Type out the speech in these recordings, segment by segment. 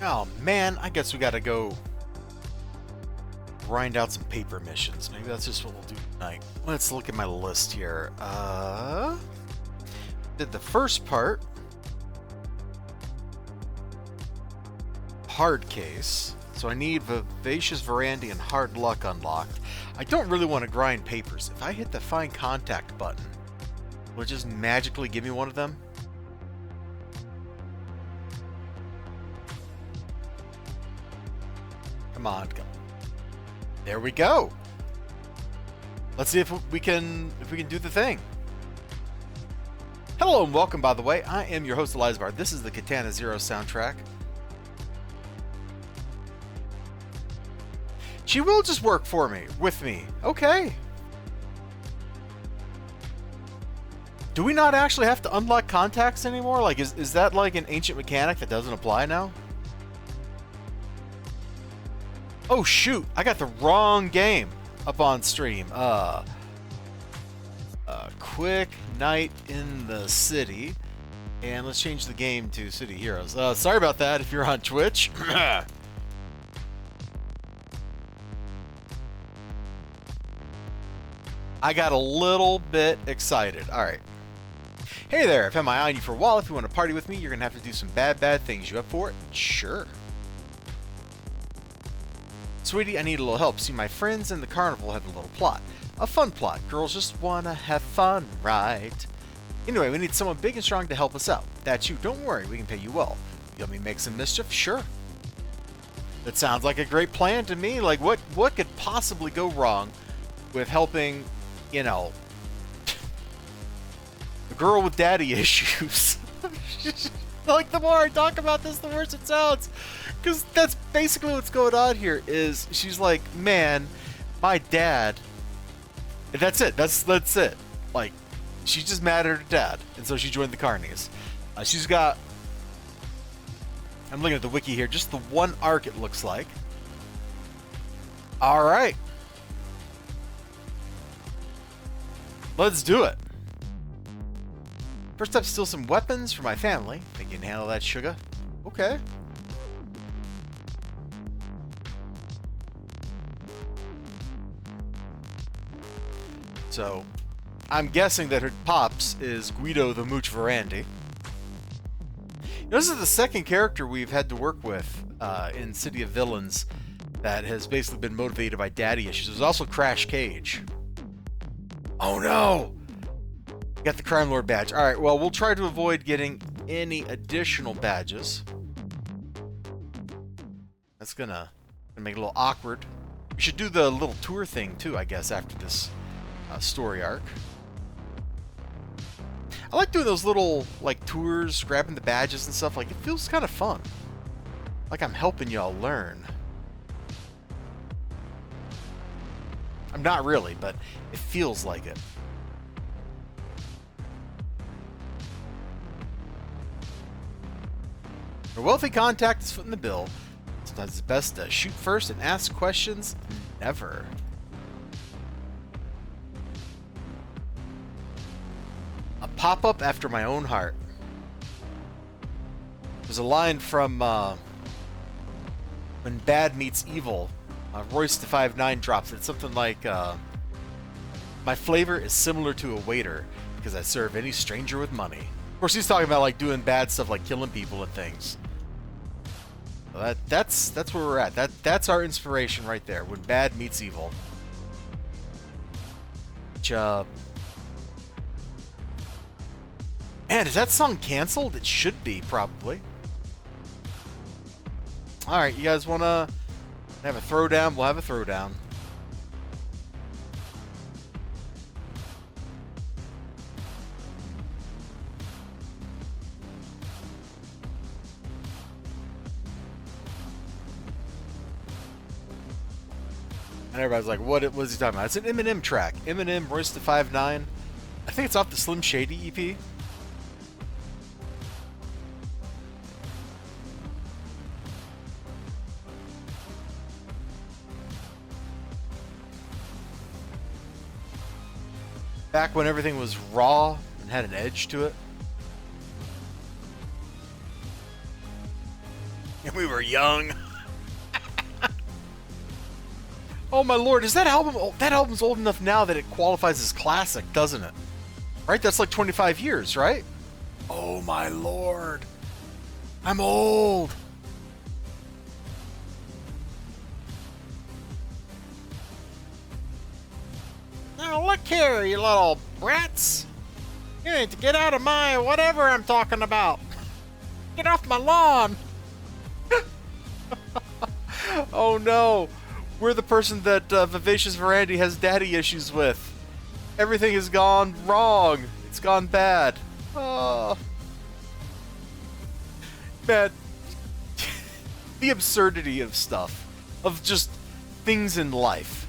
Oh man, I guess we gotta go grind out some paper missions. Maybe that's just what we'll do tonight. Let's look at my list here. Did the first part. Hard case. So I need Vivacious, Verandi, and Hard Luck unlocked. I don't really want to grind papers. If I hit the Find Contact button, will it just magically give me one of them? Come on, come on. There we go. Let's see if we can do the thing. Hello and welcome, by the way. I am your host, Elizibar. This is the Katana Zero soundtrack. She will just work for me, with me. Okay. Do we not actually have to unlock contacts anymore? Like, is that like an ancient mechanic that doesn't apply now? Oh shoot, I got the wrong game up on stream. Quick night in the city. And let's change the game to City Heroes. Sorry about that if you're on Twitch. I got a little bit excited. Alright. Hey there, I've had my eye on you for a while. If you want to party with me, you're going to have to do some bad things. You up for it? Sure. Sweetie, I need a little help. See, my friends in the carnival have a little plot. A fun plot. Girls just want to have fun, right? Anyway, we need someone big and strong to help us out. That's you. Don't worry, we can pay you well. You help me make some mischief? Sure. That sounds like a great plan to me. Like, what could possibly go wrong with helping, you know, a girl with daddy issues? Like, the more I talk about this, the worse it sounds. Because that's basically what's going on here, is she's like, man, my dad... That's it. That's it. Like, she's just mad at her dad. And so she joined the Carnies. She's got... I'm looking at the wiki here. Just the one arc, it looks like. Alright. Let's do it. First up, steal some weapons for my family. Think you can handle that, sugar? Okay. So, I'm guessing that her pops is Guido the Mooch Verandi. This is the second character we've had to work with in City of Villains that has basically been motivated by daddy issues. There's also Crash Cage. Oh no! Got the Crime Lord badge. Alright, well, we'll try to avoid getting any additional badges. That's gonna make it a little awkward. We should do the little tour thing too, I guess, after this story arc. I like doing those little, like, tours, grabbing the badges and stuff. Like, it feels kind of fun. Like I'm helping y'all learn. I'm not really, but it feels like it. A wealthy contact is footing the bill. Sometimes it's best to shoot first and ask questions never. A pop-up after my own heart. There's a line from When Bad Meets Evil. Royce the 5'9" drops it. Something like, my flavor is similar to a waiter because I serve any stranger with money. Of course, he's talking about like doing bad stuff like killing people and things. So that's where we're at. That's our inspiration right there. When Bad Meets Evil. Which, man, is that song canceled? It should be, probably. Alright, you guys want to have a throwdown? We'll have a throwdown. And everybody's like, what is he talking about? It's an Eminem track. Eminem, Royce the 5'9". I think it's off the Slim Shady EP. Back when everything was raw and had an edge to it. And we were young. Oh my lord, is that album... that album's old enough now that it qualifies as classic, doesn't it? Right? That's like 25 years, right? Oh my lord. I'm old. Now look here, you little brats. You need to get out of my whatever I'm talking about. Get off my lawn. Oh no. We're the person that Vivacious Verandi has daddy issues with. Everything has gone wrong. It's gone bad. Oh. Man. The absurdity of stuff. Of just things in life.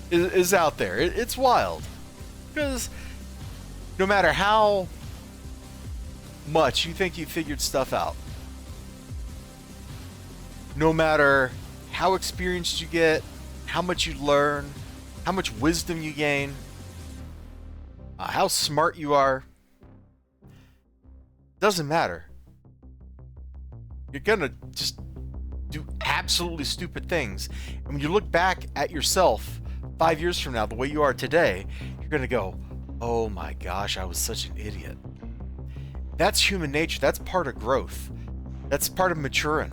Is out there. It's wild. Because no matter how much you think you figured stuff out, no matter how experienced you get, how much you learn, how much wisdom you gain, how smart you are, doesn't matter. You're gonna just do absolutely stupid things. And when you look back at yourself 5 years from now, the way you are today, you're gonna go, oh my gosh, I was such an idiot. That's human nature. That's part of growth. That's part of maturing.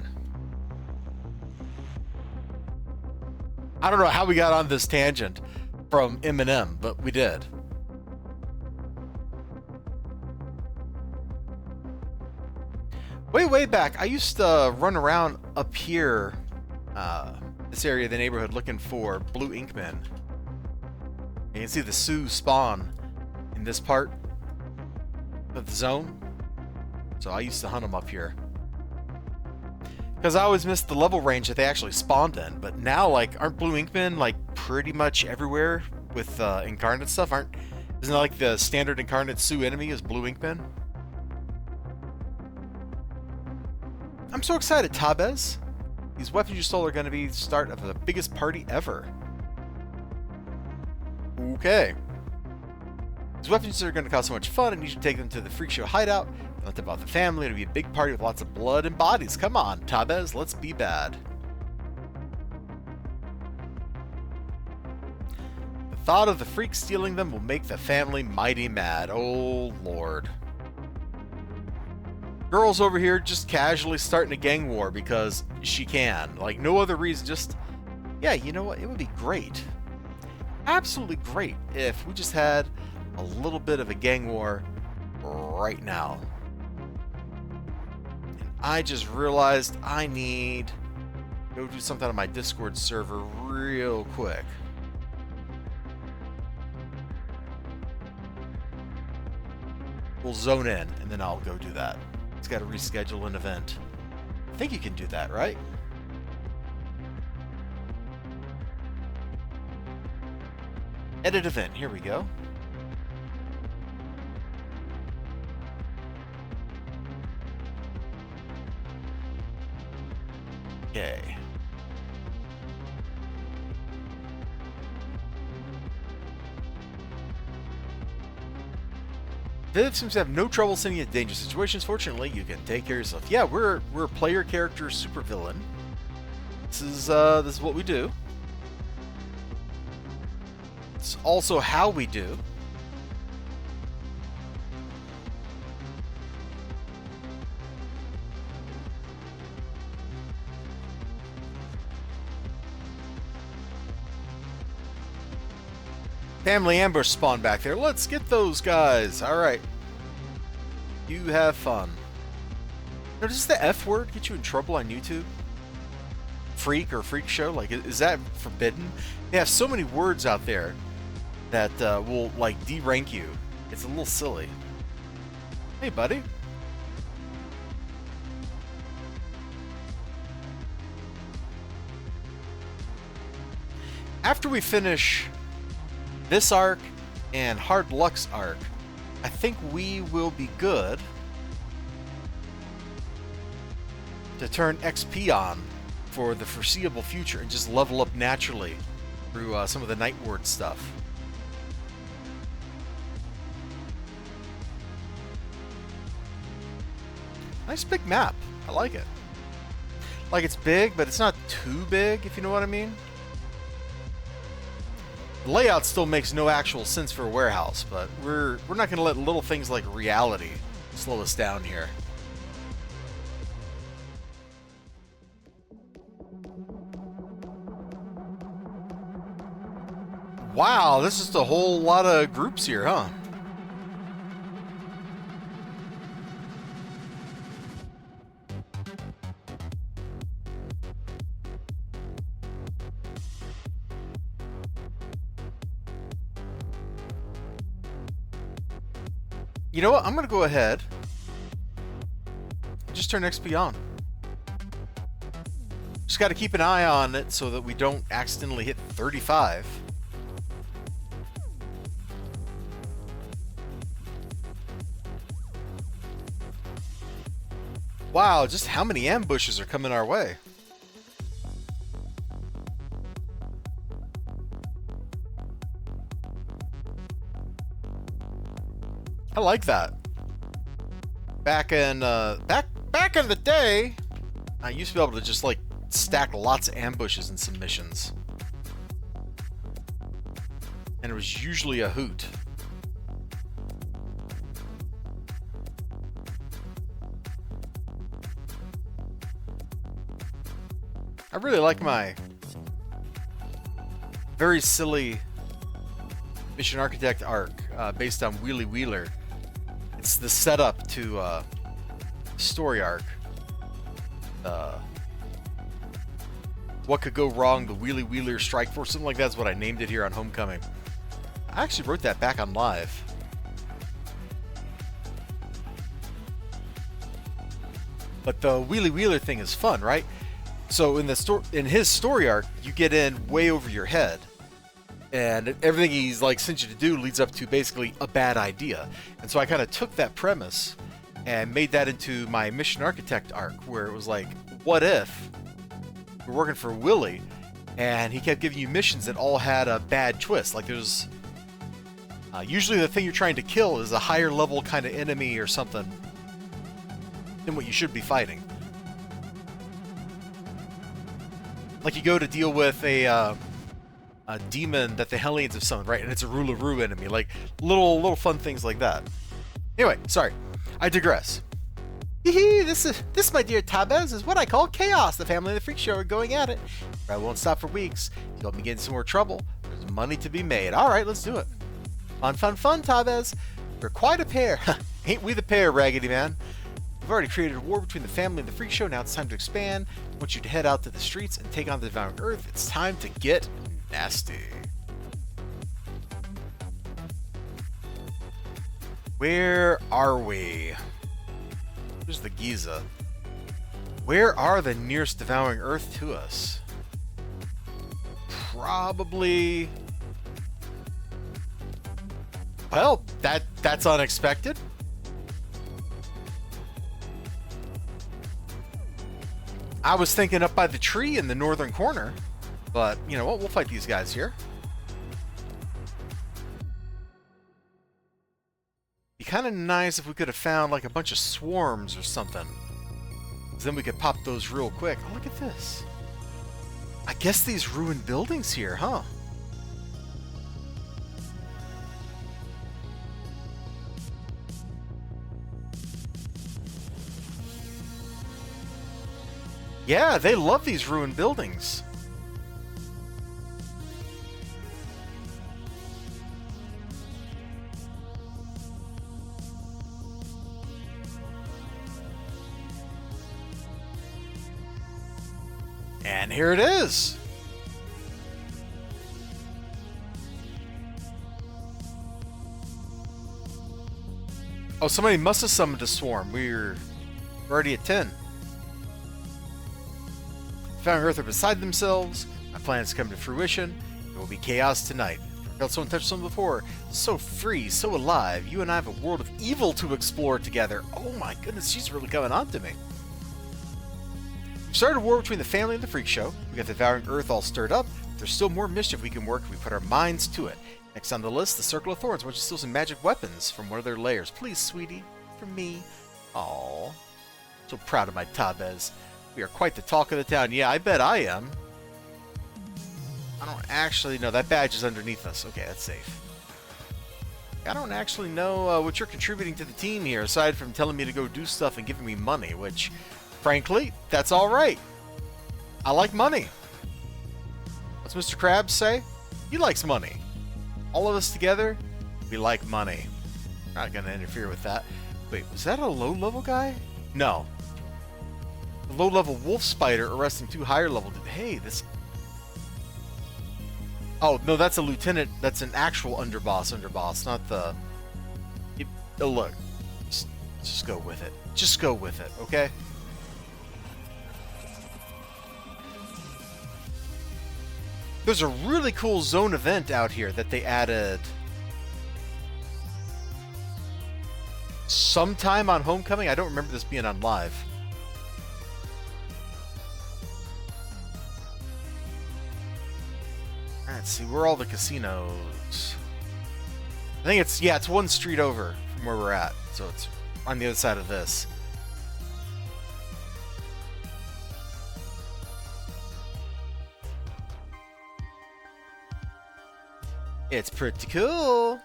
I don't know how we got on this tangent from Eminem, but we did. Way back, I used to run around up here, this area of the neighborhood, looking for blue inkmen. You can see the Sioux spawn in this part of the zone. So I used to hunt them up here. Because I always missed the level range that they actually spawned in. But now, like, aren't blue inkmen, like, pretty much everywhere with incarnate stuff? Isn't that like the standard incarnate Sioux enemy is blue inkmen? I'm so excited, Tabez. These weapons you stole are going to be the start of the biggest party ever. Okay. These weapons are going to cause so much fun, and you should take them to the Freak Show hideout. Let them about the family. It'll be a big party with lots of blood and bodies. Come on, Tabez, let's be bad. The thought of the freak stealing them will make the family mighty mad. Oh, Lord. Girl's over here just casually starting a gang war because she can. Like, no other reason, just... Yeah, you know what? It would be great. Absolutely great if we just had a little bit of a gang war right now. And I just realized I need to go do something on my Discord server real quick. We'll zone in, and then I'll go do that. It's got to reschedule an event. I think you can do that, right? Edit event. Here we go. Okay. Viv seems to have no trouble sending you in dangerous situations. Fortunately, you can take care of yourself. Yeah, we're a player character supervillain. This is what we do. It's also how we do. Family ambush spawn back there. Let's get those guys. All right. You have fun. Now, does the F word get you in trouble on YouTube? Freak or freak show? Like, is that forbidden? They have so many words out there that will, like, de-rank you. It's a little silly. Hey, buddy. After we finish this arc and Hard Luck's arc, I think we will be good to turn XP on for the foreseeable future and just level up naturally through some of the Night Ward stuff. Nice big map. I like it. Like, it's big, but it's not too big, if you know what I mean. The layout still makes no actual sense for a warehouse, but we're not going to let little things like reality slow us down here. Wow, this is a whole lot of groups here, huh? You know what? I'm going to go ahead and just turn XP on. Just got to keep an eye on it so that we don't accidentally hit 35. Wow, just how many ambushes are coming our way? I like that. Back in the day, I used to be able to just like stack lots of ambushes in some missions, and it was usually a hoot. I really like my very silly Mission Architect arc based on Wheelie Wheeler. It's the setup to story arc. What could go wrong? The Wheelie Wheeler Strike Force, something like that's what I named it here on Homecoming. I actually wrote that back on live. But the Wheelie Wheeler thing is fun, right? So in his story arc, you get in way over your head, and everything he's like sent you to do leads up to basically a bad idea. And so I kind of took that premise and made that into my Mission Architect arc, where it was like, what if you're working for Willie, and he kept giving you missions that all had a bad twist? Like there's usually the thing you're trying to kill is a higher level kind of enemy or something than what you should be fighting. Like you go to deal with a demon that the Hellions have summoned, right? And it's a Rularoo enemy. Like little fun things like that. Anyway, sorry, I digress. This, my dear Tabez, is what I call chaos. The family of the Freak Show are going at it. I won't stop for weeks. You help me get in some more trouble. There's money to be made. All right, let's do it. Fun, fun, fun, Tabez. We're quite a pair. Ain't we the pair, Raggedy Man? We've already created a war between the family and the Freak Show. Now it's time to expand. I want you to head out to the streets and take on the Devouring Earth. It's time to get nasty. Where are we? There's the Giza. Where are the nearest Devouring Earth to us? Probably... Well, that's unexpected. I was thinking up by the tree in the northern corner, but you know what? We'll fight these guys here. Be kind of nice if we could have found like a bunch of swarms or something. Then we could pop those real quick. Oh, look at this. I guess these ruined buildings here, huh? Yeah, they love these ruined buildings. And here it is. Oh, somebody must have summoned a swarm. We're already at 10. Devouring Earth are beside themselves. My plans come to fruition. There will be chaos tonight. I felt someone touch someone before. So free, so alive. You and I have a world of evil to explore together. Oh my goodness, she's really coming on to me. We've started a war between the family and the Freak Show. We got the Devouring Earth all stirred up. There's still more mischief we can work if we put our minds to it. Next on the list, the Circle of Thorns. I want you to steal some magic weapons from one of their lairs. Please, sweetie. For me. Aww. So proud of my Tabez. We are quite the talk of the town. Yeah, I bet I am. I don't actually know. That badge is underneath us. Okay, that's safe. I don't actually know what you're contributing to the team here, aside from telling me to go do stuff and giving me money, which, frankly, that's all right. I like money. What's Mr. Krabs say? He likes money. All of us together, we like money. Not going to interfere with that. Wait, was that a low-level guy? No. The low-level wolf spider arresting 2 higher-level... Hey, this... Oh, no, that's a lieutenant. That's an actual underboss, not the... Oh, look. Just go with it. Just go with it, okay? There's a really cool zone event out here that they added sometime on Homecoming. I don't remember this being on live. Let's see, where are all the casinos? I think it's, yeah, it's one street over from where we're at. So it's on the other side of this. It's pretty cool.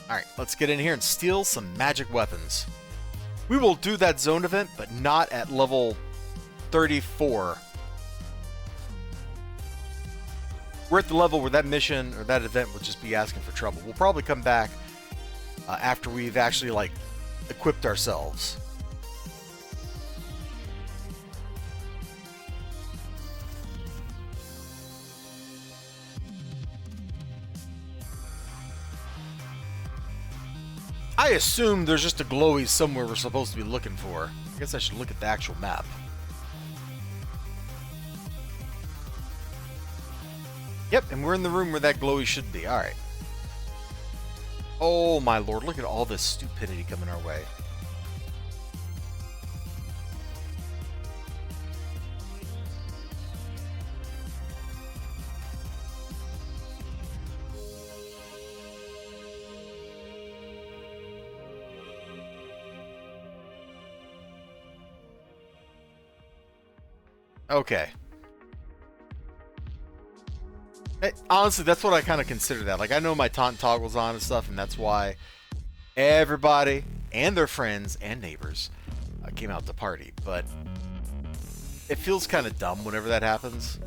Alright, let's get in here and steal some magic weapons. We will do that zone event, but not at level 34. We're at the level where that mission or that event will just be asking for trouble. We'll probably come back after we've actually, like, equipped ourselves. I assume there's just a glowy somewhere we're supposed to be looking for. I guess I should look at the actual map. Yep, and we're in the room where that glowy should be. Alright. Oh my lord, look at all this stupidity coming our way. Okay. Honestly, that's what I kind of consider that. Like, I know my taunt toggle's on and stuff, and that's why everybody and their friends and neighbors came out to party. But it feels kind of dumb whenever that happens.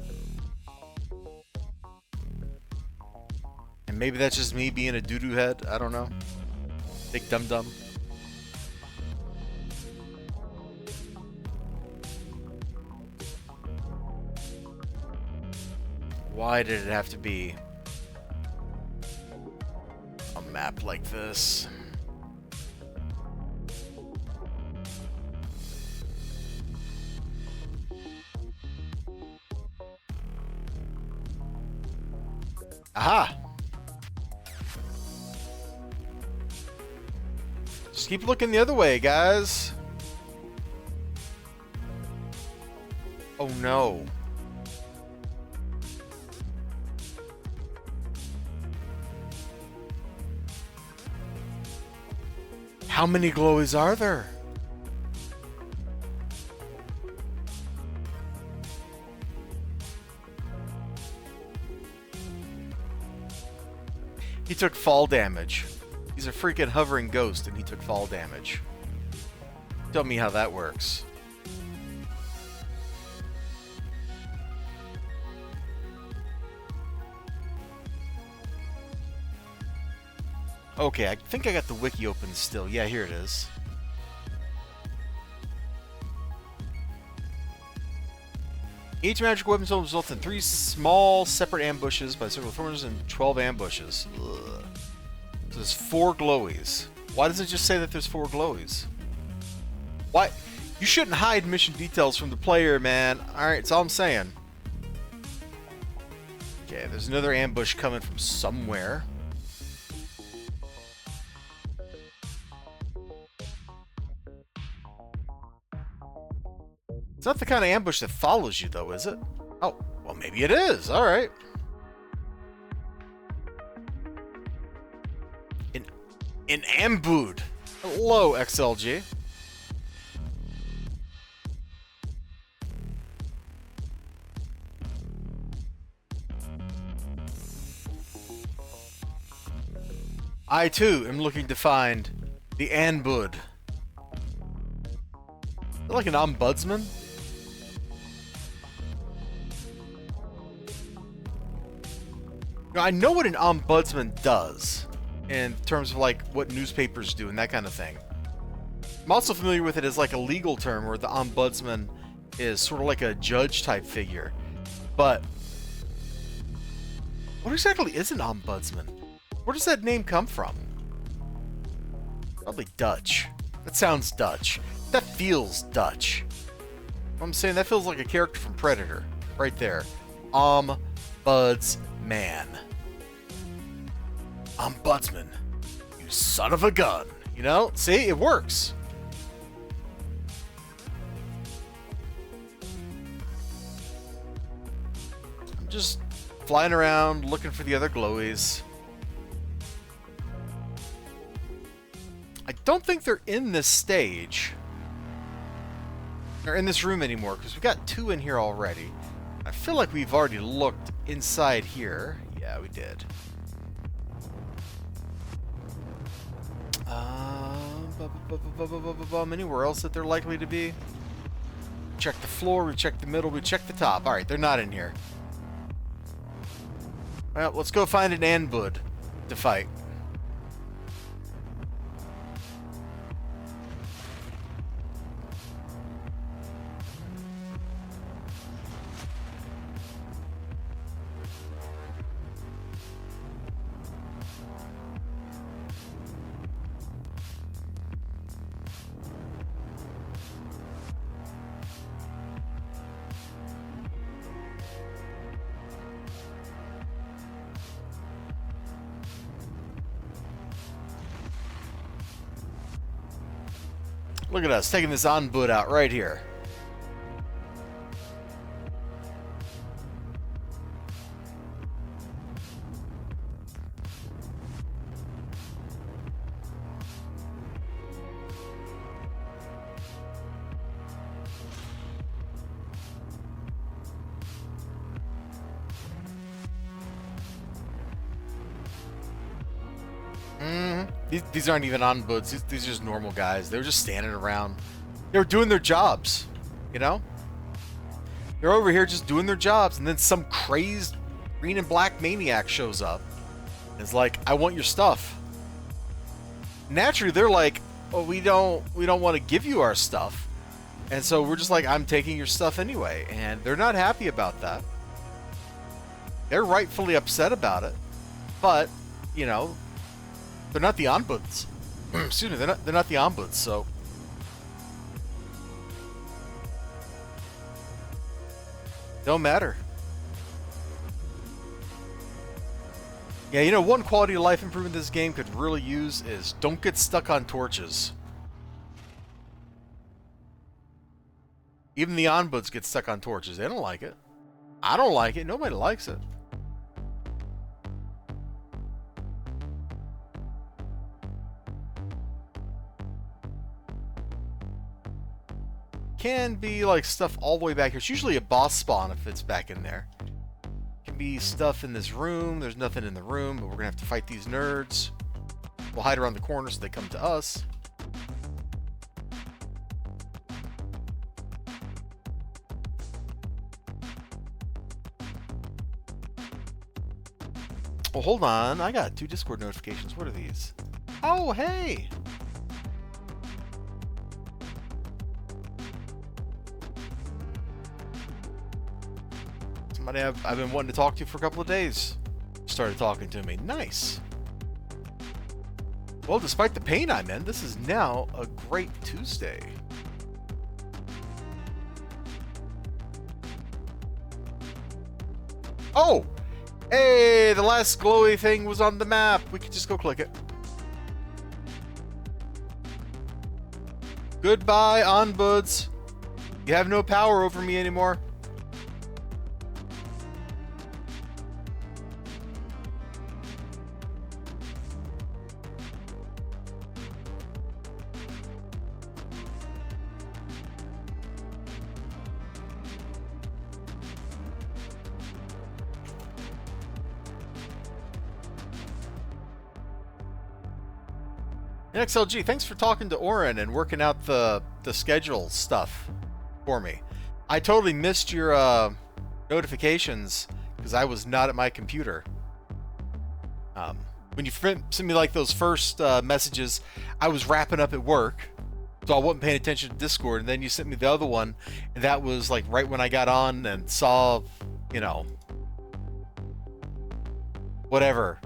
And maybe that's just me being a doo-doo head. I don't know. Big dum-dum. Why did it have to be a map like this? Aha! Just keep looking the other way, guys. Oh no. How many glowies are there? He took fall damage. He's a freaking hovering ghost and he took fall damage. Tell me how that works. Okay, I think I got the wiki open still. Yeah, here it is. Each magic weapon zone results in 3 small separate ambushes by several thorns and 12 ambushes. Ugh. So there's 4 glowies. Why does it just say that there's 4 glowies? Why? You shouldn't hide mission details from the player, man. Alright, that's all I'm saying. Okay, there's another ambush coming from somewhere. It's not the kind of ambush that follows you, though, is it? Oh, well, maybe it is. All right. An Unbound. Hello, XLG. I, too, am looking to find the Unbound. Like an ombudsman? Now, I know what an ombudsman does in terms of like what newspapers do and that kind of thing. I'm also familiar with it as like a legal term where the ombudsman is sort of like a judge type figure. But what exactly is an ombudsman? Where does that name come from? Probably Dutch. That sounds Dutch. That feels Dutch. I'm saying that feels like a character from Predator. Right there. Ombudsman. Ombudsman. You son of a gun. You know? See? It works. I'm just flying around looking for the other glowies. I don't think they're in this stage. Or in this room anymore, because we've got two in here already. I feel like we've already looked inside here. Yeah, we did. Anywhere else that they're likely to be? Check the floor, we check the middle, we check the top. Alright, they're not in here. Well, let's go find an Unbound to fight. Look at us, taking this Unbound out right here. These aren't even Unbounds. These are just normal guys. They're just standing around. They're doing their jobs, you know? They're over here just doing their jobs, and then some crazed green and black maniac shows up. And is like, I want your stuff. Naturally, they're like, oh, we don't want to give you our stuff. And so we're just like, I'm taking your stuff anyway. And they're not happy about that. They're rightfully upset about it. But, you know, they're not the Unbounds. Excuse me, they're not the Unbounds, so don't matter. Yeah, you know, one quality of life improvement this game could really use is don't get stuck on torches. Even the Unbounds get stuck on torches. They don't like it. I don't like it. Nobody likes it. Can be like stuff all the way back here. It's usually a boss spawn if it's back in there. Can be stuff in this room. There's nothing in the room, but we're gonna have to fight these nerds. We'll hide around the corner so they come to us. Oh, hold on. I got 2 Discord notifications. What are these? Oh, hey! Somebody I've been wanting to talk to for a couple of days started talking to me. Nice. Well, despite the pain I'm in, this is now a great Tuesday. Oh! Hey, the last glowy thing was on the map. We could just go click it. Goodbye, Unbounds. You have no power over me anymore. XLG, thanks for talking to Oren and working out the schedule stuff for me. I totally missed your notifications because I was not at my computer. When you sent me like those first messages, I was wrapping up at work, so I wasn't paying attention to Discord, and then you sent me the other one, and that was like right when I got on and saw, you know, whatever.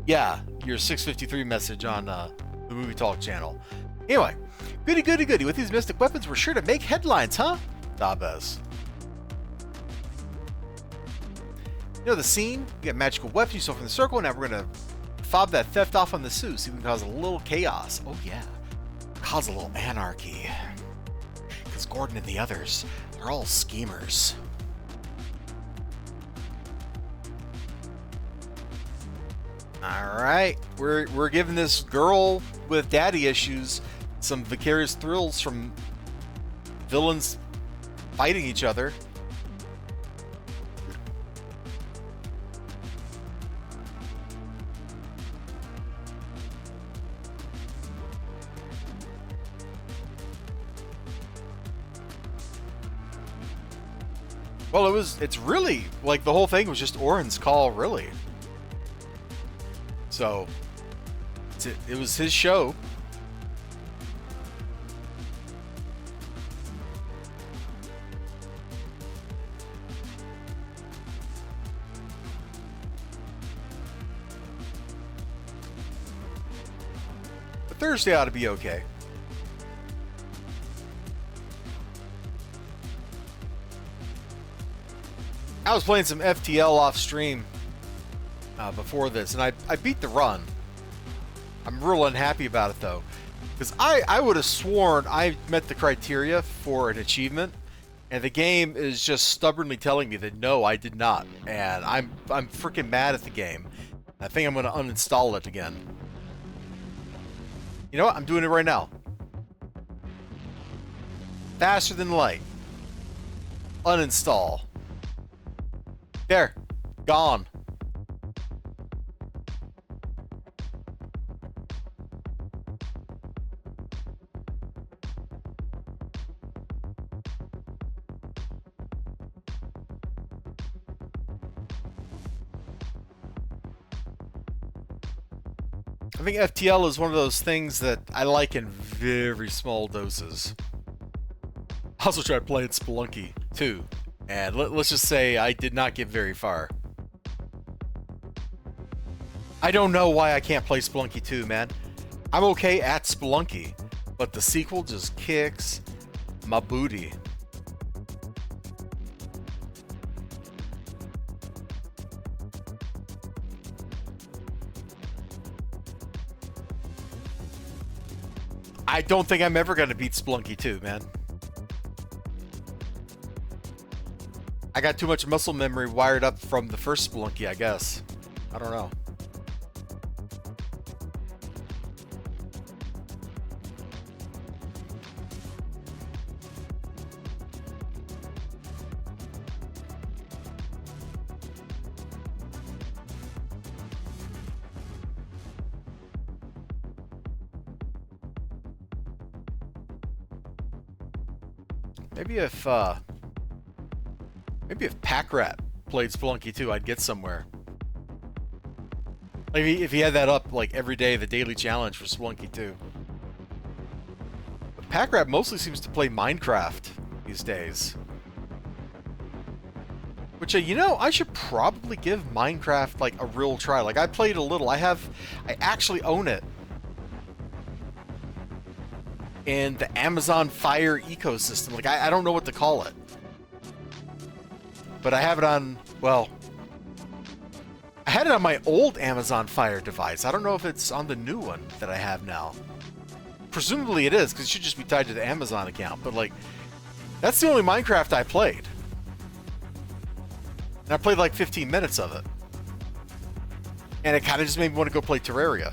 Yeah, your 653 message on the Movie Talk channel. Anyway, goody. With these mystic weapons, we're sure to make headlines, huh? Dabez. You know the scene? You get magical weapons you stole from the circle. Now we're gonna fob that theft off on the Sioux, so we can cause a little chaos. Oh yeah, cause a little anarchy. Because Gordon and the others, they're all schemers. Alright, we're giving this girl with daddy issues some vicarious thrills from villains fighting each other. Well, it's really, like, the whole thing was just Oren's call, really. So, it was his show. But Thursday ought to be okay. I was playing some FTL off stream before this, and I beat the run. I'm real unhappy about it though, because I would have sworn I met the criteria for an achievement, and the game is just stubbornly telling me that no, I did not, and I'm freaking mad at the game. I think I'm going to uninstall it again. You know what? I'm doing it right now. Faster than light. Uninstall. There. Gone. I think FTL is one of those things that I like in very small doses. I also tried playing Spelunky too, and let's just say I did not get very far. I don't know why I can't play Spelunky 2, man. I'm okay at Spelunky, but the sequel just kicks my booty. I don't think I'm ever going to beat Spelunky 2, man. I got too much muscle memory wired up from the first Spelunky, I guess. I don't know. Maybe if Packrat played Spelunky 2, I'd get somewhere. Like if he had that up like every day, the daily challenge for Spelunky 2. But Packrat mostly seems to play Minecraft these days. Which, you know, I should probably give Minecraft like a real try. Like I played a little. I actually own it in the Amazon Fire ecosystem. Like I don't know what to call it. But I have it on, well, I had it on my old Amazon Fire device. I don't know if it's on the new one that I have now. presumably it is, because it should just be tied to the Amazon account. But like, that's the only Minecraft I played. And I played like 15 minutes of it. And it kind of just made me want to go play Terraria.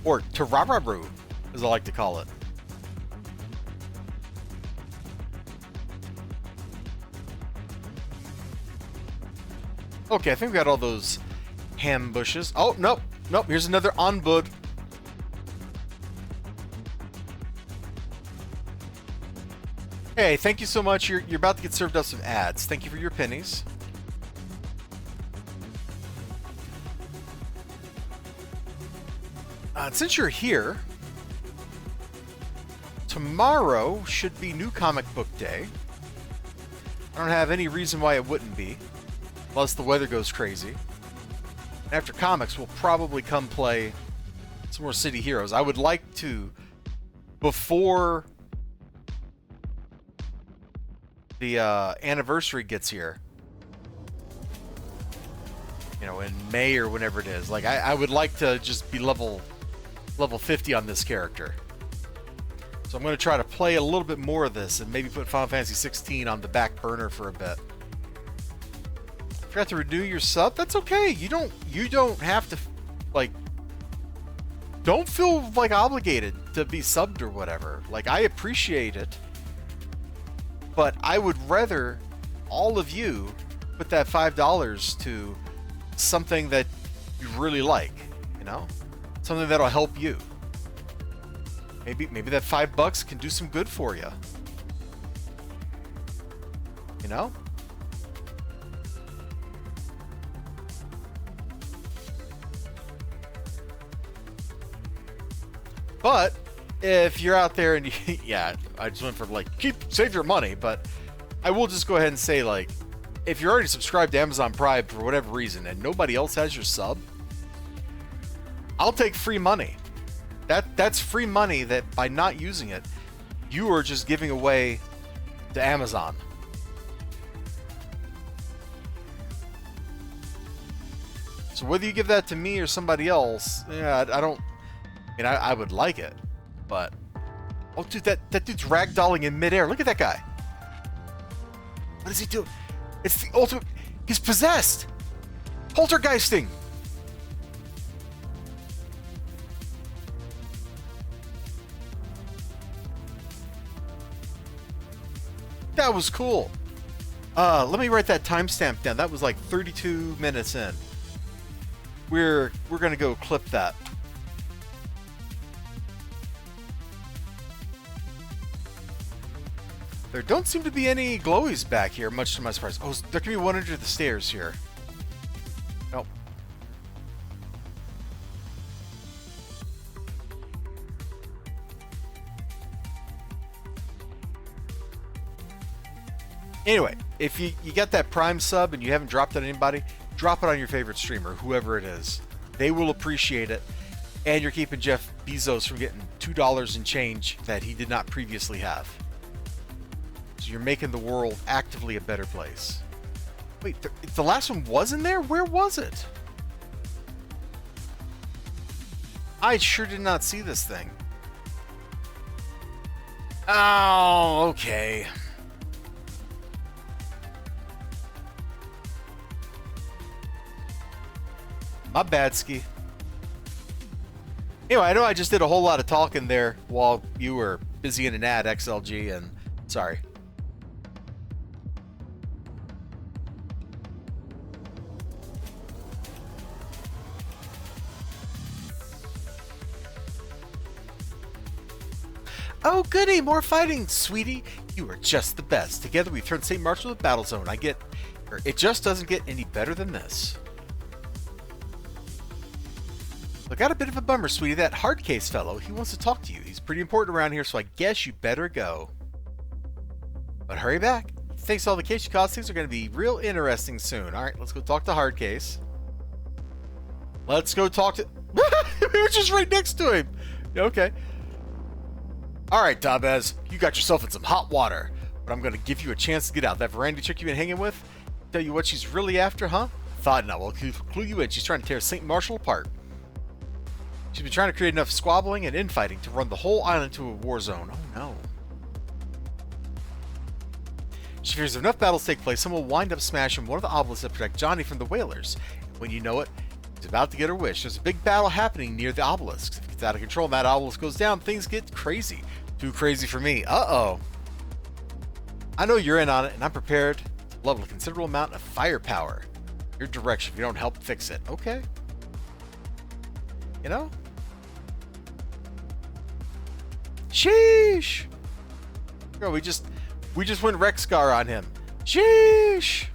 Or Terrararu, as I like to call it. Okay, I think we got all those ham bushes. Oh, nope. Nope, here's another Unbound. Hey, thank you so much. You're about to get served up some ads. Thank you for your pennies. Since you're here, tomorrow should be New Comic Book Day. I don't have any reason why it wouldn't be, unless the weather goes crazy. After comics, we'll probably come play some more City Heroes. I would like to, before the anniversary gets here, you know, in May or whenever it is, like I would like to just be level 50 on this character. So I'm going to try to play a little bit more of this and maybe put Final Fantasy 16 on the back burner for a bit. Forgot to renew your sub? That's okay. You don't have to, like, don't feel like obligated to be subbed or whatever. Like, I appreciate it, but I would rather all of you put that $5 to something that you really like, you know? Something that'll help you. Maybe that $5 can do some good for you. You know? But if you're out there and you, yeah, I just went for like save your money, but I will just go ahead and say, like, if you're already subscribed to Amazon Prime for whatever reason and nobody else has your sub, I'll take free money. That's free money that by not using it, you are just giving away to Amazon. So whether you give that to me or somebody else, yeah, I don't. I mean, I would like it, but oh, dude, that dude's ragdolling in midair. Look at that guy. What is he doing? It's the ultimate. He's possessed. Poltergeisting. That was cool. Let me write that timestamp down. That was like 32 minutes in. We're gonna go clip that. There don't seem to be any glowies back here, much to my surprise. Oh, there could be one under the stairs here. Nope. Anyway, if you got that Prime sub and you haven't dropped it on anybody, drop it on your favorite streamer, whoever it is. They will appreciate it. And you're keeping Jeff Bezos from getting $2 in change that he did not previously have. So you're making the world actively a better place. Wait, the last one was in there? Where was it? I sure did not see this thing. Oh, okay. My bad, Ski. Anyway, I know I just did a whole lot of talking there while you were busy in an ad, XLG, and sorry. Oh, goody, more fighting, sweetie. You are just the best. Together we've turned St. March into a battle zone. It just doesn't get any better than this. I got a bit of a bummer, sweetie. That hard case fellow, he wants to talk to you. He's pretty important around here, so I guess you better go. But hurry back. Thanks to all the case you caused, things are going to be real interesting soon. Alright, let's go talk to hard case. Let's go talk to... We were just right next to him. Okay. Alright, Tabez, you got yourself in some hot water, but I'm going to give you a chance to get out. That Verandi chick you've been hanging with, tell you what she's really after, huh? Thought not. Well, clue you in. She's trying to tear St. Marshall apart. She's been trying to create enough squabbling and infighting to run the whole island to a war zone. Oh no. She fears if enough battles take place, someone will wind up smashing one of the obelisks that protect Johnny from the whalers. And when you know it, she's about to get her wish. There's a big battle happening near the obelisk. If it gets out of control and that obelisk goes down, things get crazy. Too crazy for me. Uh-oh. I know you're in on it, and I'm prepared to level a considerable amount of firepower. Your direction if you don't help fix it. Okay. You know? Sheesh! Girl, we just went Rexgar on him. Sheesh!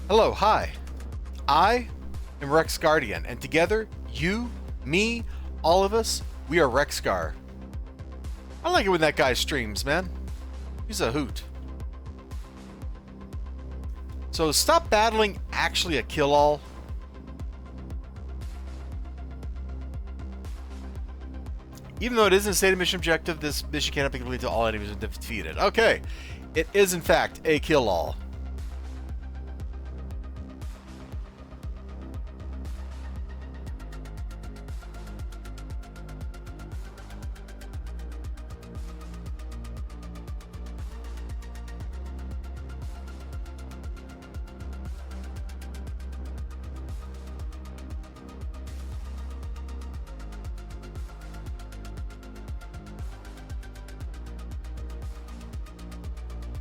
Hello, hi. I am Rex Guardian, and together, you, me, all of us, we are Rexgar. I like it when that guy streams, man. He's a hoot. So stop battling actually a kill-all. Even though it isn't a stated mission objective, this mission cannot be completed until all enemies are defeated. Okay, it is in fact a kill-all.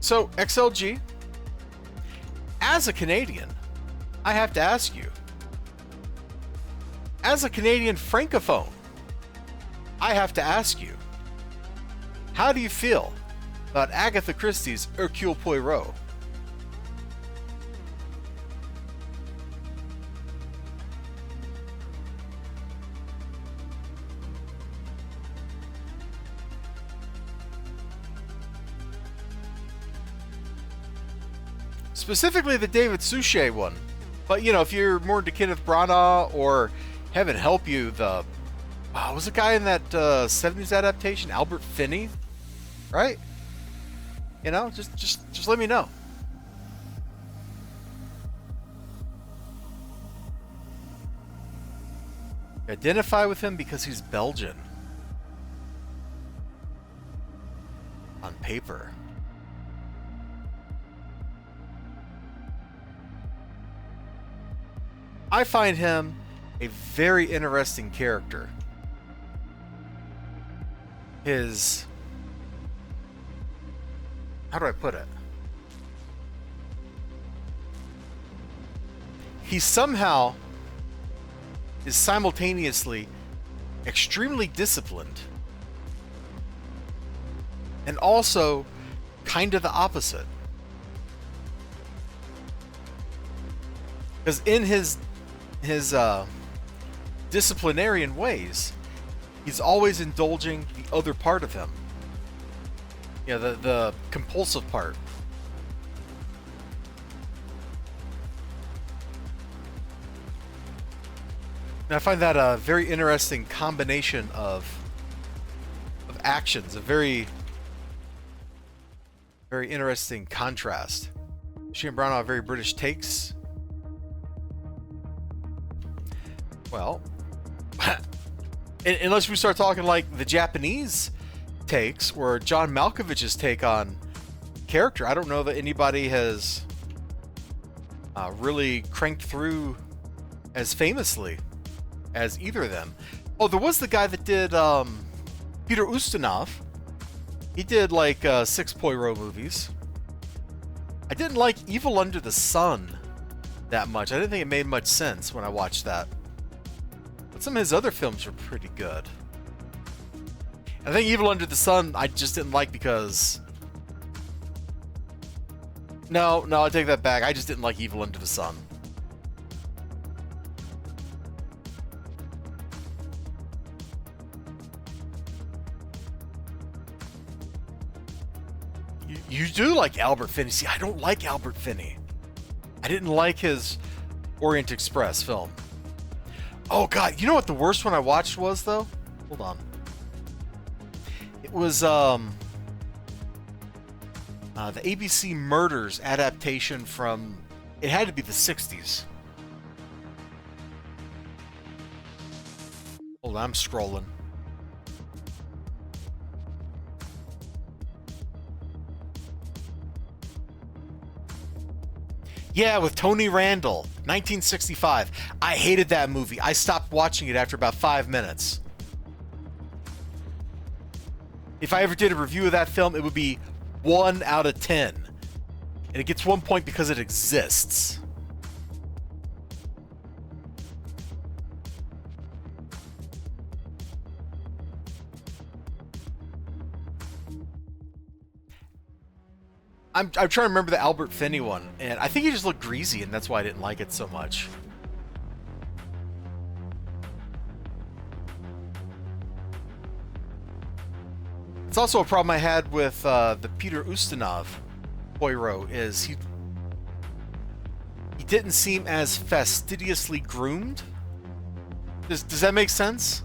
So, XLG, as a Canadian, I have to ask you, as a Canadian francophone, I have to ask you, how do you feel about Agatha Christie's Hercule Poirot? Specifically the David Suchet one. But, you know, if you're more into Kenneth Branagh or, heaven help you, the... was the guy in that 70s adaptation? Albert Finney? Right? You know, just let me know. Identify with him because he's Belgian. On paper. I find him a very interesting character. His... how do I put it? He somehow is simultaneously extremely disciplined and also kind of the opposite. Because in his disciplinarian ways, he's always indulging the other part of him. Yeah, the compulsive part. And I find that a very interesting combination of actions, a very interesting contrast. She and Brown have very British takes. Well, unless we start talking like the Japanese takes, or John Malkovich's take on character, I don't know that anybody has really cranked through as famously as either of them. Oh, there was the guy that did Peter Ustinov. He did like 6 Poirot movies. I didn't like Evil Under the Sun that much. I didn't think it made much sense when I watched that. But some of his other films were pretty good. I think Evil Under the Sun I just didn't like because... No, I take that back. I just didn't like Evil Under the Sun. You do like Albert Finney. See, I don't like Albert Finney. I didn't like his Orient Express film. Oh, God. You know what the worst one I watched was, though? Hold on. It was the ABC Murders adaptation from, it had to be the 60s. Hold on, I'm scrolling. Yeah, with Tony Randall, 1965. I hated that movie. I stopped watching it after about 5 minutes. If I ever did a review of that film, it would be 1 out of 10. And it gets 1 point because it exists. I'm trying to remember the Albert Finney one, and I think he just looked greasy, and that's why I didn't like it so much. It's also a problem I had with the Peter Ustinov Poirot, is he didn't seem as fastidiously groomed. Does that make sense?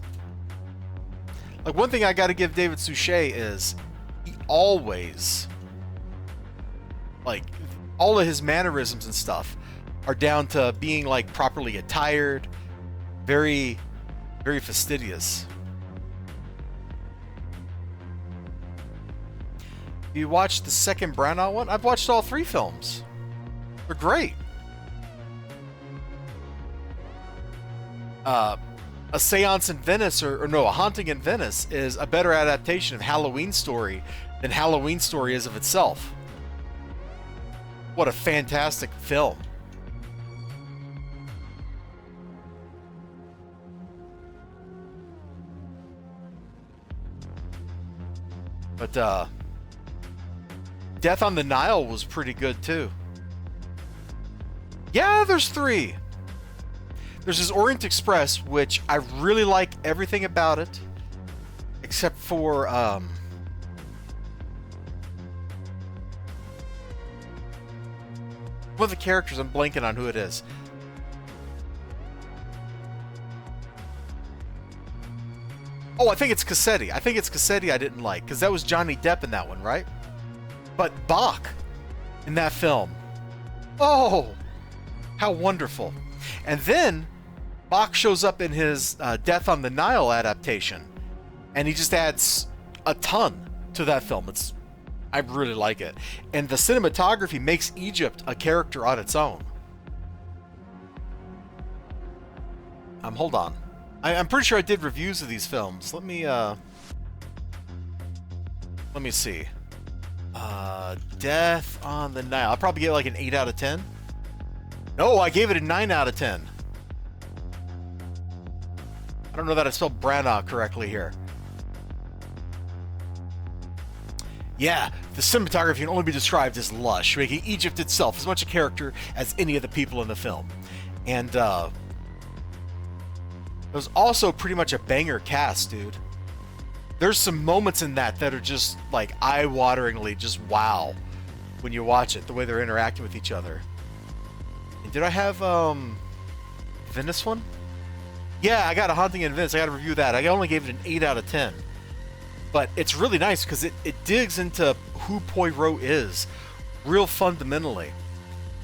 Like, one thing I got to give David Suchet is he always, like, all of his mannerisms and stuff are down to being like properly attired, very, very fastidious. You watched the second Branagh one? I've watched all 3 films. They're great. A Seance in Venice, or no, A Haunting in Venice is a better adaptation of Halloween Story than Halloween Story is of itself. What a fantastic film. But, Death on the Nile was pretty good, too. Yeah, there's 3. There's this Orient Express, which I really like everything about it, except for, one of the characters, I'm blanking on who it is. Oh, I think it's Cassetti. I didn't like, because that was Johnny Depp in that one, right? But Bach in that film. Oh, how wonderful. And then Bach shows up in his Death on the Nile adaptation, and he just adds a ton to that film. I really like it. And the cinematography makes Egypt a character on its own. Hold on. I'm pretty sure I did reviews of these films. Let me see. Death on the Nile. I'll probably get like an 8 out of 10. No, I gave it a 9 out of 10. I don't know that I spelled Branagh correctly here. Yeah, the cinematography can only be described as lush, making Egypt itself as much a character as any of the people in the film. And, it was also pretty much a banger cast, dude. There's some moments in that are just, like, eye-wateringly just wow when you watch it, the way they're interacting with each other. And did I have, Venice one? Yeah, I got A Haunting in Venice. I got to review that. I only gave it an 8 out of 10. But it's really nice because it digs into who Poirot is real fundamentally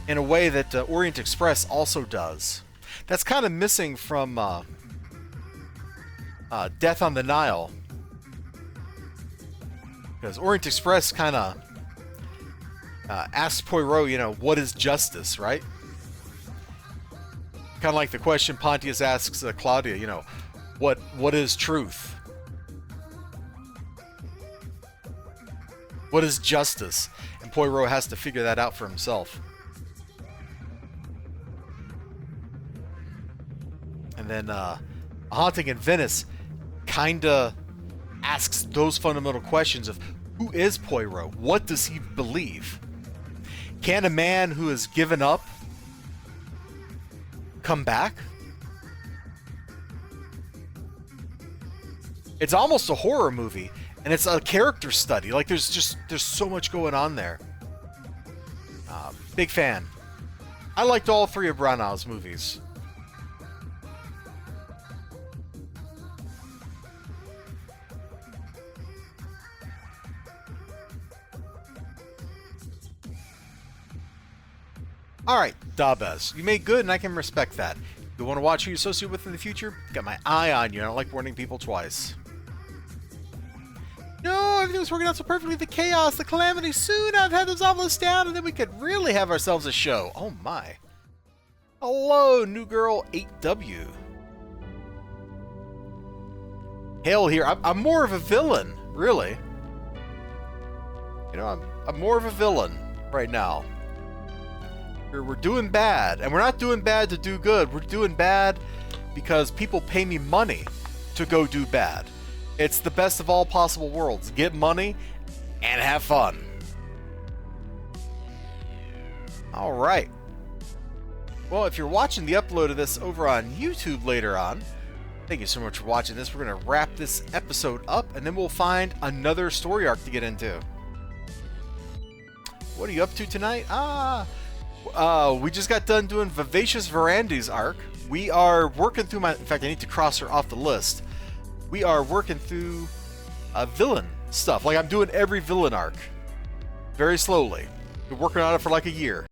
in a way that Orient Express also does. That's kind of missing from Death on the Nile. Because Orient Express kind of asks Poirot, what is justice, right? Kind of like the question Pontius asks Claudia, what is truth? What is justice? And Poirot has to figure that out for himself. And then A Haunting in Venice kinda asks those fundamental questions of who is Poirot? What does he believe? Can a man who has given up come back? It's almost a horror movie, and it's a character study. Like, there's so much going on there. Big fan. I liked all 3 of Branagh's movies. Alright, Dabez. You made good and I can respect that. You want to watch who you associate with in the future? Got my eye on you. I don't like warning people twice. No, everything's working out so perfectly. The chaos, the calamity. Soon I've had those obelisk down and then we could really have ourselves a show. Oh my. Hello, new girl 8W. Hail here. I'm more of a villain, really. You know, I'm more of a villain right now. We're doing bad, and we're not doing bad to do good. We're doing bad because people pay me money to go do bad. It's the best of all possible worlds. Get money and have fun. All right. Well, if you're watching the upload of this over on YouTube later on, thank you so much for watching this. We're going to wrap this episode up, and then we'll find another story arc to get into. What are you up to tonight? We just got done doing Vivacious Verandi's arc. We are working through in fact, I need to cross her off the list. We are working through villain stuff. Like, I'm doing every villain arc. Very slowly. Been working on it for like a year.